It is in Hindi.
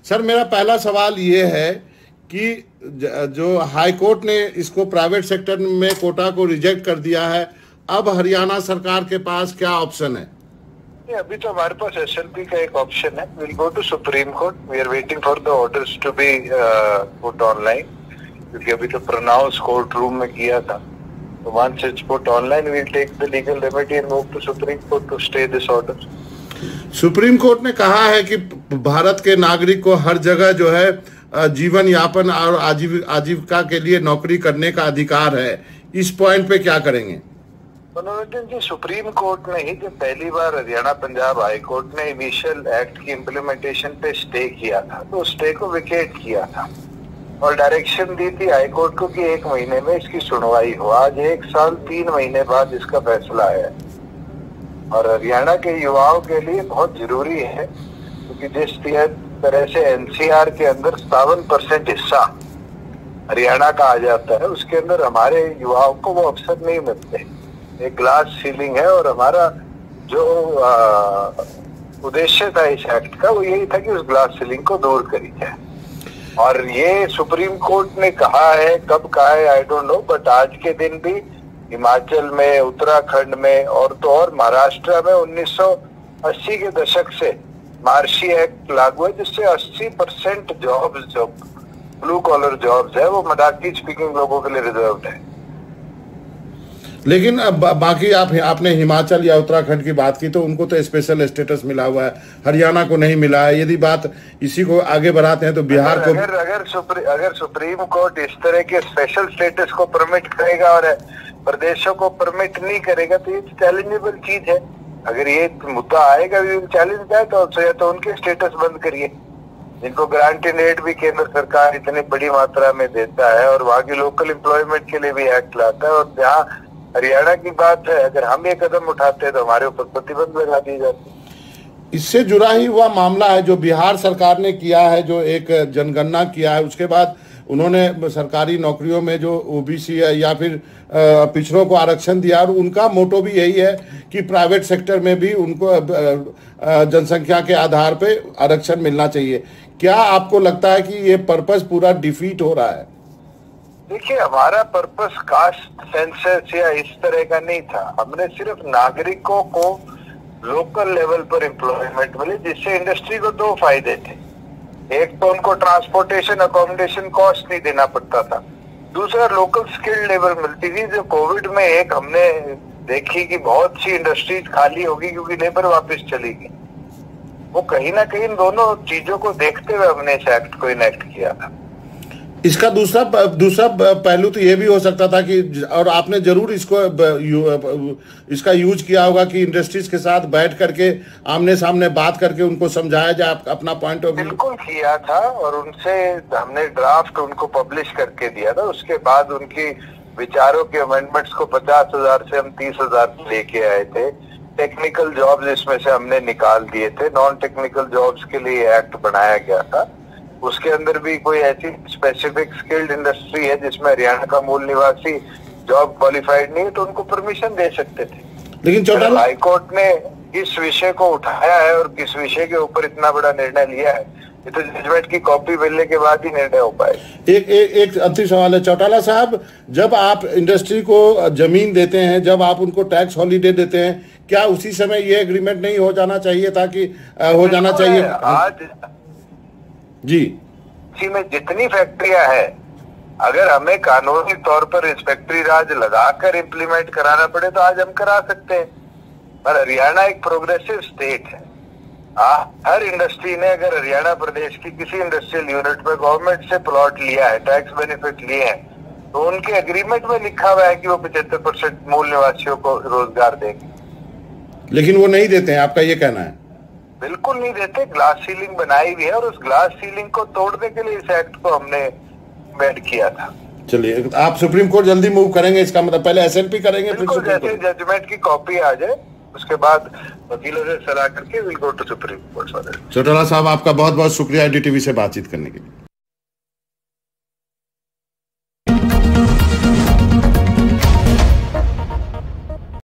सर मेरा पहला सवाल ये है कि जो हाई कोर्ट ने इसको प्राइवेट सेक्टर में कोटा को रिजेक्ट कर दिया है, अब हरियाणा सरकार के पास क्या ऑप्शन है? अभी तो हमारे पास एसएलपी का एक ऑप्शन है। Will go to supreme court. We are waiting for the orders to be put online, क्योंकि अभी तो प्रोनाउंस कोर्ट रूम में किया था। तो once it's put online we will take the legal remedy and move to supreme court to stay this order. Supreme court ने कहा है कि भारत के नागरिक को हर जगह जो है जीवन यापन और आजीविका के लिए नौकरी करने का अधिकार है। इस पॉइंट पे क्या करेंगे? मनोरंजन जी, सुप्रीम कोर्ट ने ही जब पहली बार हरियाणा पंजाब हाई कोर्ट ने इनिशियल एक्ट की इम्प्लीमेंटेशन पे स्टे किया था, तो स्टे को विकेट किया था और डायरेक्शन दी थी हाई कोर्ट को कि 1 महीने में इसकी सुनवाई हो। आज 1 साल 3 महीने बाद इसका फैसला आया है और हरियाणा के युवाओं के लिए बहुत जरूरी है, क्योंकि जिस तरह से एनसीआर के अंदर 57% हिस्सा हरियाणा का आ जाता है, उसके अंदर हमारे युवाओं को वो अवसर नहीं मिलते। एक ग्लास सीलिंग है और हमारा जो उद्देश्य था इस एक्ट का वो यही था कि उस ग्लास सीलिंग को दूर करी जाए। और ये सुप्रीम कोर्ट ने कहा है, कब कहा है आई डोंट नो, बट आज के दिन भी हिमाचल में, उत्तराखंड में और तो और महाराष्ट्र में 1980 के दशक से मार्शी एक्ट लागू है, जिससे 80% जॉब्स जो ब्लू कॉलर जॉब्स है वो मराठी स्पीकिंग लोगों के लिए रिजर्व्ड है। लेकिन अब बाकी आपने हिमाचल या उत्तराखंड की बात की, तो उनको तो स्पेशल स्टेटस मिला हुआ है, हरियाणा को नहीं मिला है। यदि बात इसी को आगे बढ़ाते हैं तो बिहार को अगर सुप्रीम कोर्ट इस तरह के स्पेशल स्टेटस को परमिट करेगा और प्रदेशों को परमिट नहीं करेगा तो ये चैलेंजेबल चीज है। अगर ये मुद्दा आएगा चैलेंज है तो उनके स्टेटस बंद करिए, जिनको ग्रांट इन एड भी केंद्र सरकार इतनी बड़ी मात्रा में देता है और वहाँ की लोकल एम्प्लॉयमेंट के लिए भी एक्ट लाता है। और जहाँ हरियाणा की बात है, अगर हम ये कदम उठाते हैं तो हमारे ऊपर प्रतिबंध लगा दी जाती है। इससे जुड़ा ही हुआ मामला है जो बिहार सरकार ने किया है, जो एक जनगणना किया है, उसके बाद उन्होंने सरकारी नौकरियों में जो ओबीसी है या फिर पिछड़ों को आरक्षण दिया, और उनका मोटो भी यही है कि प्राइवेट सेक्टर में भी उनको जनसंख्या के आधार पे आरक्षण मिलना चाहिए। क्या आपको लगता है कि ये पर्पस पूरा डिफीट हो रहा है? देखिए, हमारा पर्पस कास्ट सेंसस या इस तरह का नहीं था। हमने सिर्फ नागरिकों को लोकल लेवल पर एम्प्लॉयमेंट मिले, जिससे इंडस्ट्री को 2 फायदे थे। एक तो उनको ट्रांसपोर्टेशन अकोमोडेशन कॉस्ट नहीं देना पड़ता था, दूसरा लोकल स्किल लेवल मिलती थी। जो कोविड में एक हमने देखी कि बहुत सी इंडस्ट्रीज खाली होगी क्योंकि लेबर वापस चली गई, वो कहीं ना कहीं दोनों चीजों को देखते हुए हमने इस एक्ट को इनेक्ट किया था। इसका दूसरा पहलू तो ये भी हो सकता था कि, और आपने जरूर इसका यूज किया होगा कि इंडस्ट्रीज के साथ बैठ करके आमने सामने बात करके उनको समझाया जाए अपना पॉइंट ऑफ व्यू। बिल्कुल किया था और उनसे हमने ड्राफ्ट उनको पब्लिश करके दिया था। उसके बाद उनकी विचारों के अमेंडमेंट्स को 50,000 से हम 30,000 लेके आए थे। टेक्निकल जॉब्स इसमें से हमने निकाल दिए थे, नॉन टेक्निकल जॉब्स के लिए एक्ट बनाया गया था। उसके अंदर भी कोई ऐसी स्पेसिफिक स्किल्ड इंडस्ट्री है जिसमें हरियाणा का मूल निवासी जॉब क्वालिफाइड नहीं है तो उनको परमिशन दे सकते थे। लेकिन चौटाला हाई कोर्ट ने इस विषय को उठाया है और किस विषय के ऊपर इतना बड़ा निर्णय लिया है, ये तो जजमेंट की कॉपी मिलने के बाद ही निर्णय हो पाए। एक अंतिम सवाल है चौटाला साहब, जब आप इंडस्ट्री को जमीन देते हैं, जब आप उनको टैक्स हॉलीडे देते हैं, क्या उसी समय ये एग्रीमेंट नहीं हो जाना चाहिए था कि हो जाना चाहिए? आज जी, इसी में जितनी फैक्ट्रियां हैं, अगर हमें कानूनी तौर पर इंस्पेक्टरी राज लगाकर इम्प्लीमेंट कराना पड़े तो आज हम करा सकते हैं। पर हरियाणा एक प्रोग्रेसिव स्टेट है। हर इंडस्ट्री ने अगर हरियाणा प्रदेश की किसी इंडस्ट्रियल यूनिट में गवर्नमेंट से प्लॉट लिया है, टैक्स बेनिफिट लिए हैं, तो उनके एग्रीमेंट में लिखा हुआ है कि वो 75% मूल निवासियों को रोजगार देंगे। लेकिन वो नहीं देते हैं, आपका ये कहना है? बिल्कुल नहीं देते। ग्लास सीलिंग बनाई हुई है और उस ग्लास सीलिंग को तोड़ने के लिए इस एक्ट को हमने ऐड किया था। चलिए, आप सुप्रीम कोर्ट जल्दी मूव करेंगे, इसका मतलब पहले एसएलपी करेंगे, फिर सुप्रीम कोर्ट? जैसे जजमेंट की कॉपी आ जाए उसके बाद वकीलों से सलाह करके will go to supreme court. Chautala साहब, आपका बहुत बहुत शुक्रिया एनडीटीवी से बातचीत करने के लिए।